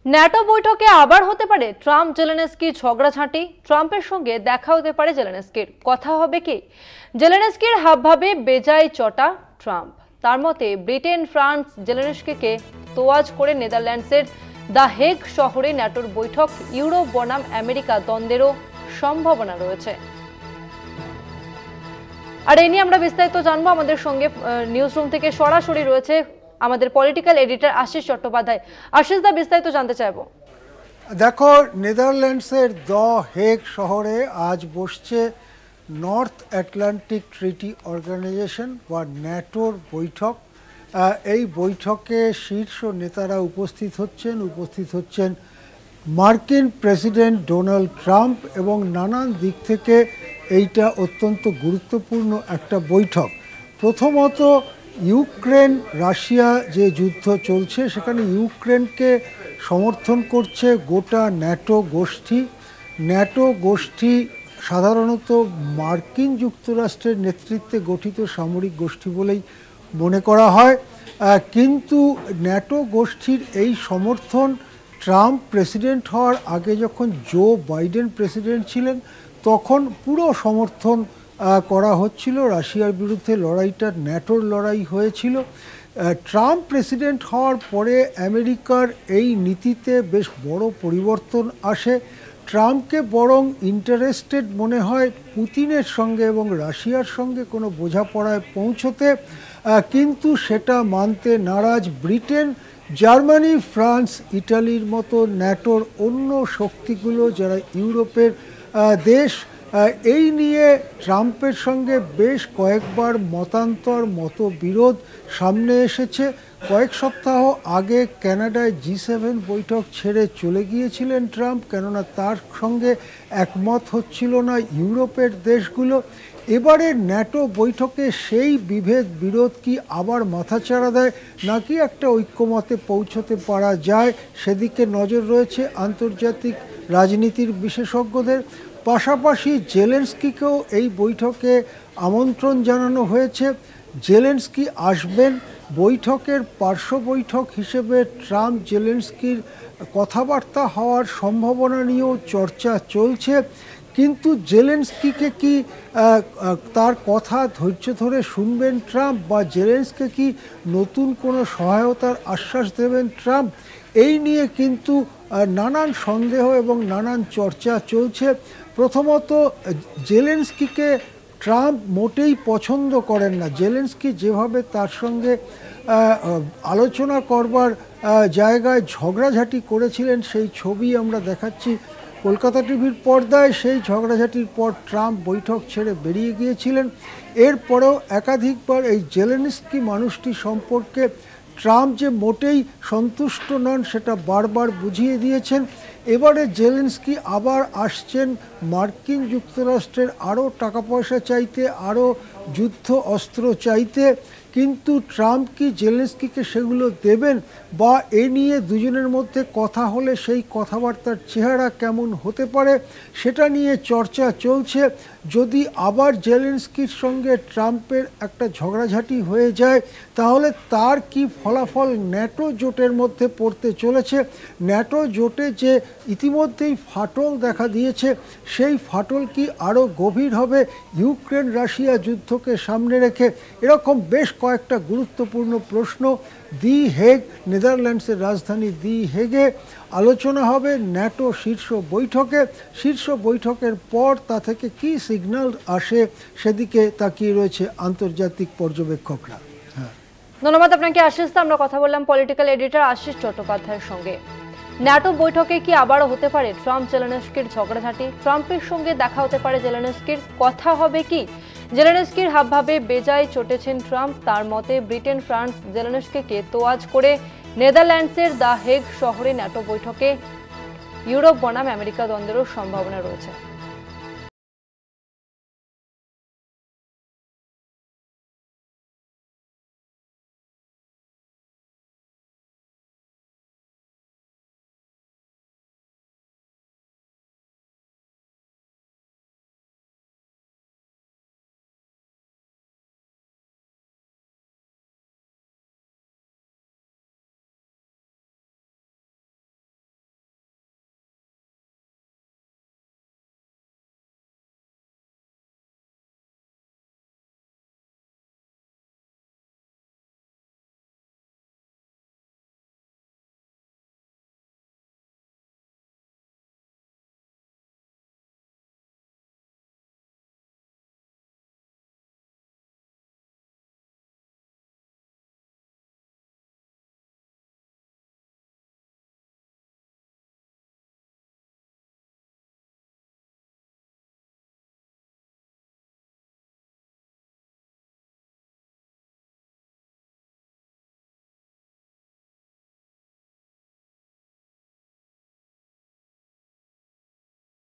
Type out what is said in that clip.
NATO বৈঠকে আবার হতে পারে ট্রাম্প জেলেনস্কি ঝগড়াঝাঁটি। ট্রাম্পের সঙ্গে দেখা হতে পারে জেলেনস্কির। কথা হবে কি? জেলেনস্কির হাবভাবে বেজায় চটা ট্রাম্প। তার মতে ব্রিটেন ফ্রান্স জেলেনস্কিকে তোয়াজ করে নেদারল্যান্ডসের দ্য হেগ শহরে ন্যাটোর বৈঠক। ইউরোপ বনাম আমেরিকা দ্বন্দ্বেরও সম্ভাবনা রয়েছে। আর এ নিয়ে আমরা বিস্তারিত জানবো। আমাদের সঙ্গে নিউজ রুম থেকে সরাসরি রয়েছে আমাদের পলিটিক্যাল এডিটর আশিস চট্টোপাধ্যায়। আশিস দা, বিস্তারিত জানতে চাইবো। দেখো, নেদারল্যান্ডসের দ্য হেগ শহরে আজ বসছে নর্থ আটলান্টিক ট্রিটি অর্গানাইজেশন বা ন্যাটোর বৈঠক। এই বৈঠকে শীর্ষ নেতারা উপস্থিত হচ্ছেন মার্কিন প্রেসিডেন্ট ডোনাল্ড ট্রাম্প, এবং নানান দিক থেকে এইটা অত্যন্ত গুরুত্বপূর্ণ একটা বৈঠক। প্রথমত, ইউক্রেন রাশিয়া যে যুদ্ধ চলছে সেখানে ইউক্রেনকে সমর্থন করছে গোটা ন্যাটো গোষ্ঠী সাধারণত মার্কিন যুক্তরাষ্ট্রের নেতৃত্বে গঠিত সামরিক গোষ্ঠী বলেই মনে করা হয়, কিন্তু ন্যাটো গোষ্ঠীর এই সমর্থন ট্রাম্প প্রেসিডেন্ট হওয়ার আগে যখন জো বাইডেন প্রেসিডেন্ট ছিলেন তখন পুরো সমর্থন করা হচ্ছিল। রাশিয়ার বিরুদ্ধে লড়াইটা ন্যাটোর লড়াই হয়েছিল। ট্রাম্প প্রেসিডেন্ট হওয়ার পরে আমেরিকার এই নীতিতে বেশ বড় পরিবর্তন আসে। ট্রাম্পকে বরং ইন্টারেস্টেড মনে হয় পুতিনের সঙ্গে এবং রাশিয়ার সঙ্গে কোনো বোঝাপড়ায় পৌঁছতে, কিন্তু সেটা মানতে নারাজ ব্রিটেন, জার্মানি, ফ্রান্স, ইটালির মতো ন্যাটোর অন্য শক্তিগুলো যারা ইউরোপের দেশ। এই নিয়ে ট্রাম্পের সঙ্গে বেশ কয়েকবার মতবিরোধ সামনে এসেছে। কয়েক সপ্তাহ আগে কানাডায় G7 বৈঠক ছেড়ে চলে গিয়েছিলেন ট্রাম্প, কেননা তার সঙ্গে একমত হচ্ছিল না ইউরোপের দেশগুলো। এবারে ন্যাটো বৈঠকে সেই বিরোধ কি আবার মাথাচাড়া দেয়, নাকি একটা ঐক্যমতে পৌঁছতে পারা যায়, সেদিকে নজর রয়েছে আন্তর্জাতিক রাজনীতির বিশেষজ্ঞদের। পাশাপাশি জেলেনস্কিকেও এই বৈঠকে আমন্ত্রণ জানানো হয়েছে। জেলেনস্কি আসবেন। বৈঠকের পার্শ্ব বৈঠক হিসেবে ট্রাম্প জেলেনস্কির কথাবার্তা হওয়ার সম্ভাবনা নিয়েও চর্চা চলছে, কিন্তু জেলেনস্কিকে কি তার কথা ধৈর্য ধরে শুনবেন ট্রাম্প, বা জেলেনস্কি কি নতুন কোনো সহায়তার আশ্বাস দেবেন ট্রাম্প, এই নিয়ে কিন্তু নানান সন্দেহ এবং নানান চর্চা চলছে। প্রথমত, জেলেনস্কিকে ট্রাম্প মোটেই পছন্দ করেন না। জেলেনস্কি যেভাবে তার সঙ্গে আলোচনা করবার জায়গায় ঝগড়াঝাটি করেছিলেন, সেই ছবি আমরা দেখাচ্ছি কলকাতা টিভির পর্দায়। সেই ঝগড়াঝাটির পর ট্রাম্প বৈঠক ছেড়ে বেরিয়ে গিয়েছিলেন। এরপরেও একাধিকবার এই জেলেনস্কি মানুষটি সম্পর্কে ট্রাম্প যে মোটেই সন্তুষ্ট নন সেটা বারবার বুঝিয়ে দিয়েছেন। এবারে জেলেনস্কি আবার আসছেন মার্কিন যুক্তরাষ্ট্রের আরও টাকা পয়সা চাইতে, আরও যুদ্ধ অস্ত্র চাইতে, কিন্তু ট্রাম্প কি জেলেনস্কিকে সেগুলো দেবেন, বা এ নিয়ে দুজনের মধ্যে কথা হলে সেই কথাবার্তার চেহারা কেমন হতে পারে সেটা নিয়ে চর্চা চলছে। যদি আবার জেলেনস্কির সঙ্গে ট্রাম্পের একটা ঝগড়াঝাটি হয়ে যায় তাহলে তার কি ফলাফল ন্যাটো জোটের মধ্যে পড়তে চলেছে। ন্যাটো জোটে যে ইতিমধ্যেই ফাটল দেখা দিয়েছে, সেই ফাটল কি আরও গভীর হবে ইউক্রেন রাশিয়া যুদ্ধকে সামনে রেখে? এরকম বেশ কয়েকটা গুরুত্বপূর্ণ প্রশ্ন দি হেগ, নেদারল্যান্ডসের রাজধানী দি হেগে আলোচনা হবে ন্যাটো শীর্ষ বৈঠকের পর তা থেকে কি সিগন্যাল আসে সেদিকে তাকিয়ে রয়েছে আন্তর্জাতিক পর্যবেক্ষকরা। ধন্যবাদ আপনাকে আশিস। আমরা কথা বললাম পলিটিক্যাল এডিটর আশিস চট্টোপাধ্যায়ের সঙ্গে। ন্যাটো বৈঠকে কি আবারও হতে পারে ট্রাম্প জেলেনস্কির ঝগড়াঝাঁটি? ট্রাম্পের সঙ্গে দেখা হতে পারে জেলেনস্কির। কথা হবে কি? জেলেনস্কির হাবভাবে বেজায় চটেছেন ট্রাম্প। তার মতে ব্রিটেন ফ্রান্স জেলেনস্কিকে তোয়াজ করে নেদারল্যান্ডসের দ্য হেগ শহরে ন্যাটো বৈঠকে ইউরোপ বনাম আমেরিকা দ্বন্দ্বেরও সম্ভাবনা রয়েছে।